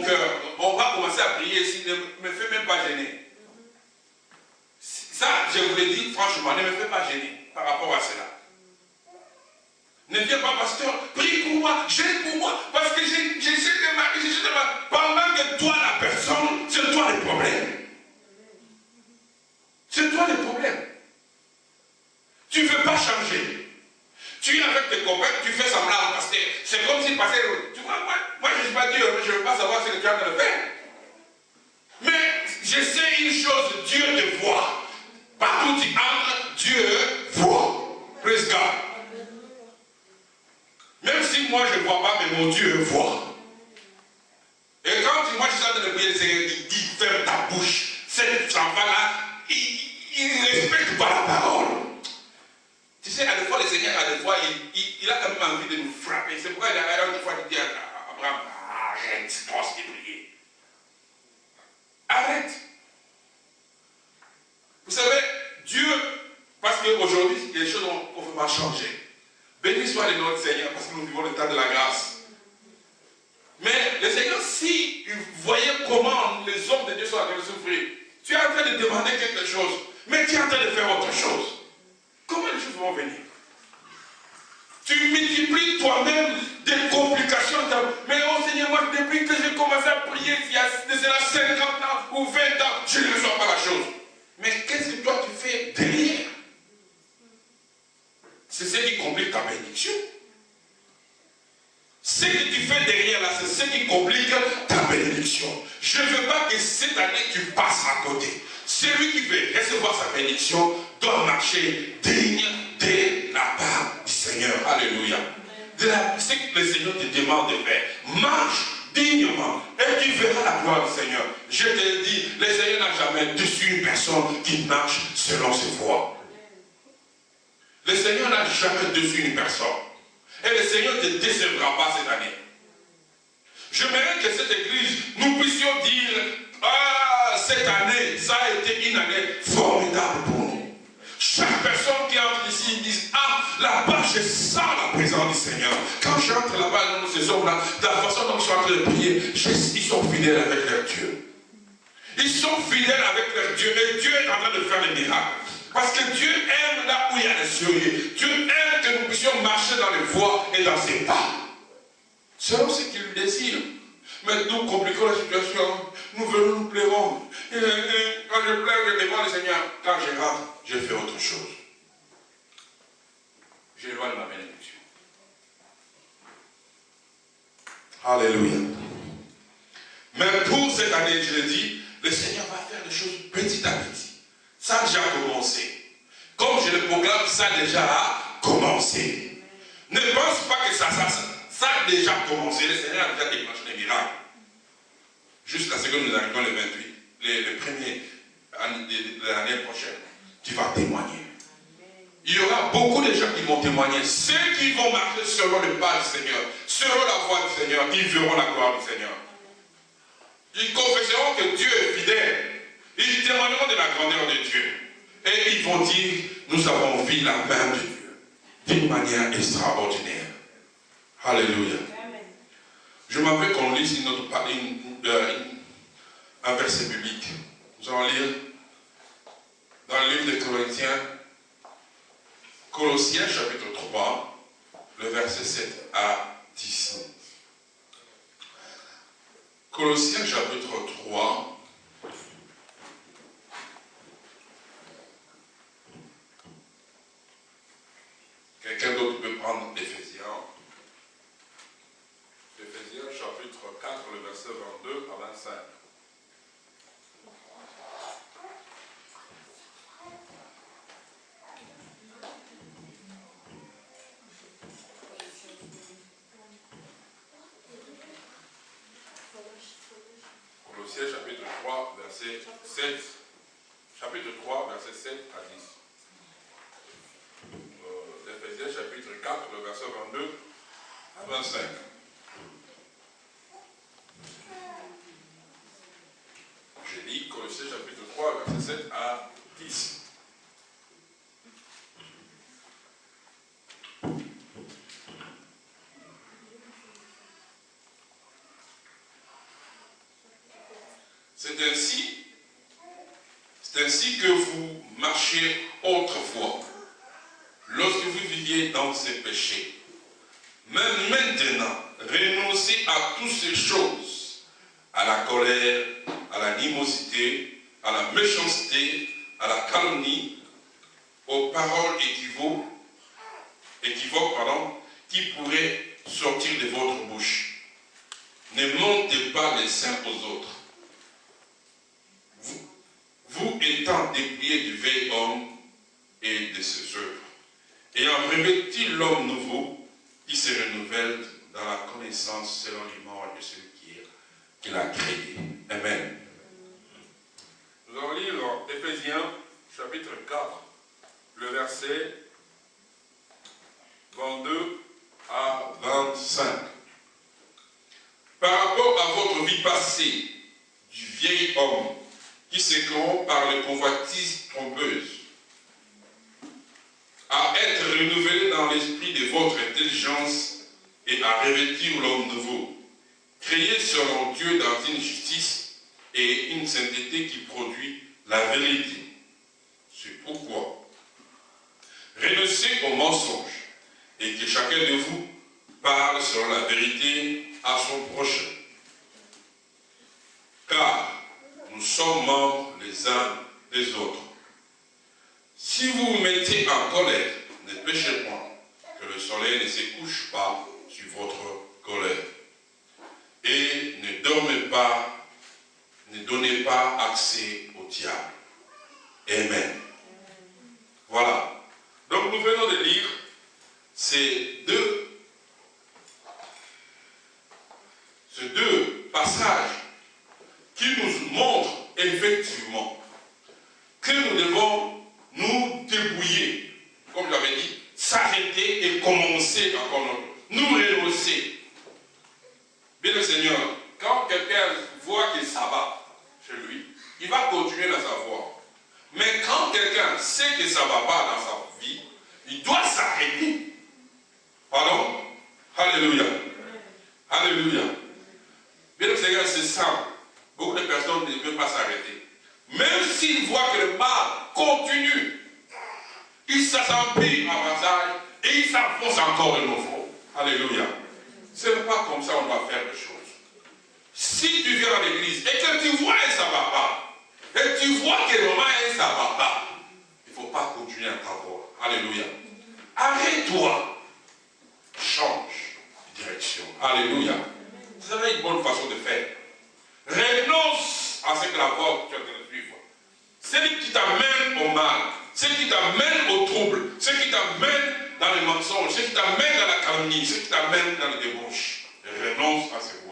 cœur. On va commencer à prier ici, ne me fais même pas gêner. Ça, je vous l'ai dit franchement, ne me fais pas gêner par rapport à cela. Ne viens pas, pasteur, prie pour moi, gêne pour moi, parce que j'essaie de m'arriver, pendant que toi, la personne, c'est toi le problème. C'est toi le problème. Tu ne veux pas changer. Tu es avec tes copains, tu fais semblant, parce que c'est comme si passait. Tu vois, moi je ne suis pas Dieu, je ne veux pas savoir ce que tu es en train de faire. Mais je sais une chose, Dieu te voit. Partout où tu entres, Dieu voit. Praise God. Même si moi je ne vois pas, mais mon Dieu voit. Et quand moi je suis en train de prier, le Seigneur dit ferme ta bouche. Cet enfant-là, il ne respecte pas la parole. Tu sais, à des fois, le Seigneur, à des fois, il a quand même envie de nous frapper. C'est pourquoi il a une fois dit à Abraham, arrête, c'est trop de prier. Arrête. Vous savez, Dieu, parce qu'aujourd'hui, il y a des choses qu'on ne peut pas changer. Béni soit le nom du Seigneur, parce que nous vivons le temps de la grâce. Mais le Seigneur, si il voyait comment les hommes de Dieu sont en train de souffrir, tu es en train de demander quelque chose, mais tu es en train de faire autre chose. Comment les choses vont venir? Tu multiplies toi-même des complications. Mais oh Seigneur, moi, depuis que j'ai commencé à prier, il y a cela 50 ans ou 20 ans, je ne reçois pas la chose. Mais qu'est-ce que toi tu fais derrière? C'est ce qui complique ta bénédiction. Ce que tu fais derrière là, c'est ce qui complique ta bénédiction. Je ne veux pas que cette année tu passes à côté. Celui qui veut recevoir sa bénédiction doit marcher digne de la part du Seigneur. Alléluia. C'est ce que le Seigneur te demande de faire. Marche dignement et tu verras la gloire du Seigneur. Je te le dis, le Seigneur n'a jamais déçu une personne qui marche selon ses voies. Le Seigneur n'a jamais déçu une personne. Et le Seigneur ne te décevra pas cette année. J'aimerais que cette église, nous puissions dire, ah, cette année, ça a été une année formidable pour nous. Chaque personne qui entre ici, ils disent, ah, là-bas, je sens la présence du Seigneur. Quand j'entre là-bas, dans ces hommes-là, de la façon dont ils sont en train de prier, ils sont fidèles avec leur Dieu. Ils sont fidèles avec leur Dieu. Et Dieu est en train de faire des miracles. Parce que Dieu aime là où il y a les souliers. Dieu aime que nous puissions marcher dans les voies et dans ses pas. Selon ce qu'il lui désire. Mais nous compliquons la situation. Nous venons, nous pleurons. Quand je pleure, je devant le Seigneur. Quand je rentre, je fais autre chose. J'éloigne ma bénédiction. Alléluia. Mais pour cette année, je le dis, le Seigneur va faire des choses petit à petit. Ça a déjà commencé. Comme je le proclame, ça a déjà commencé. Ne pense pas que ça a déjà commencé. Le Seigneur a déjà déclenché des miracles. Jusqu'à ce que nous arrivions le 28, le premier de l'année prochaine. Tu vas témoigner. Il y aura beaucoup de gens qui vont témoigner. Ceux qui vont marcher selon le pas du Seigneur, selon la voie du Seigneur, ils verront la gloire du Seigneur. Ils confesseront que Dieu est fidèle. Ils témoigneront de la grandeur de Dieu. Et ils vont dire, nous avons vu la main de Dieu d'une manière extraordinaire. Alléluia. Amen. Je m'appelle qu'on lise un verset biblique. Nous allons lire dans le livre de Corinthiens, Colossiens chapitre 3, le verset 7 à 10. Colossiens chapitre 3, quelqu'un d'autre peut prendre Éphésiens. Éphésiens chapitre 4, le verset 22 à 25. Colossiens chapitre 3, verset 7. Chapitre 3, verset 7 à 10. Éphésiens chapitre 4, le verset 22 à 25. Je lis Colossiens chapitre 3, verset 7 à 10. c'est ainsi que vous marchiez autrefois, lorsque vous viviez dans ces péchés. Mais maintenant, renoncez à toutes ces choses, à la colère, à l'animosité, à la méchanceté, à la calomnie, aux paroles équivoques, qui pourraient sortir de votre bouche. Ne mentez pas les uns aux autres. Vous étant dépouillés du vieil homme et de ses œuvres, ayant revêtu l'homme nouveau qui se renouvelle dans la connaissance selon l'image de celui qui l'a créé. Amen. Nous allons lire Éphésiens chapitre 4, le verset 22 à 25. Par rapport à votre vie passée du vieil homme qui se corrompt par les convoitises trompeuses, à être renouvelé dans l'esprit de votre intelligence et à revêtir l'homme nouveau, créé selon Dieu dans une justice et une sainteté qui produit la vérité. C'est pourquoi renoncez au mensonge et que chacun de vous parle selon la vérité à son prochain. Car nous sommes membres les uns des autres. Si vous vous mettez en colère, ne péchez point, que le soleil ne se couche pas sur votre colère. Et ne dormez pas, ne donnez pas accès au diable. Amen. Voilà. Donc nous venons de lire ces deux passages qui nous montrent effectivement que nous devons nous débrouiller, comme j'avais dit, s'arrêter et commencer encore notre, nous renoncer. Bien le Seigneur, quand quelqu'un voit que ça va chez lui, il va continuer dans sa voie. Mais quand quelqu'un sait que ça ne va pas dans sa vie, il doit s'arrêter. Pardon? Alléluia. Alléluia. Bien le Seigneur, c'est simple. Beaucoup de personnes ne veulent pas s'arrêter. Même s'ils voient que le mal continue, ils s'empirent en passage et ils s'enfoncent encore de nouveau. Alléluia. Ce n'est pas comme ça qu'on doit faire les choses. Si tu viens à l'église et que tu vois que ça ne va pas, et tu vois que le moment ça ne va pas, il ne faut pas continuer à t'avoir. Alléluia. Arrête-toi. Change de direction. Alléluia. Vous avez une bonne façon de faire. Renonce à ce que la voie que tu es en train de suivre. Celui qui t'amène au mal, celui qui t'amène au trouble, celui qui t'amène dans les mensonges, celui qui t'amène dans la calomnie, celui qui t'amène dans les débauches. Renonce à ces voies.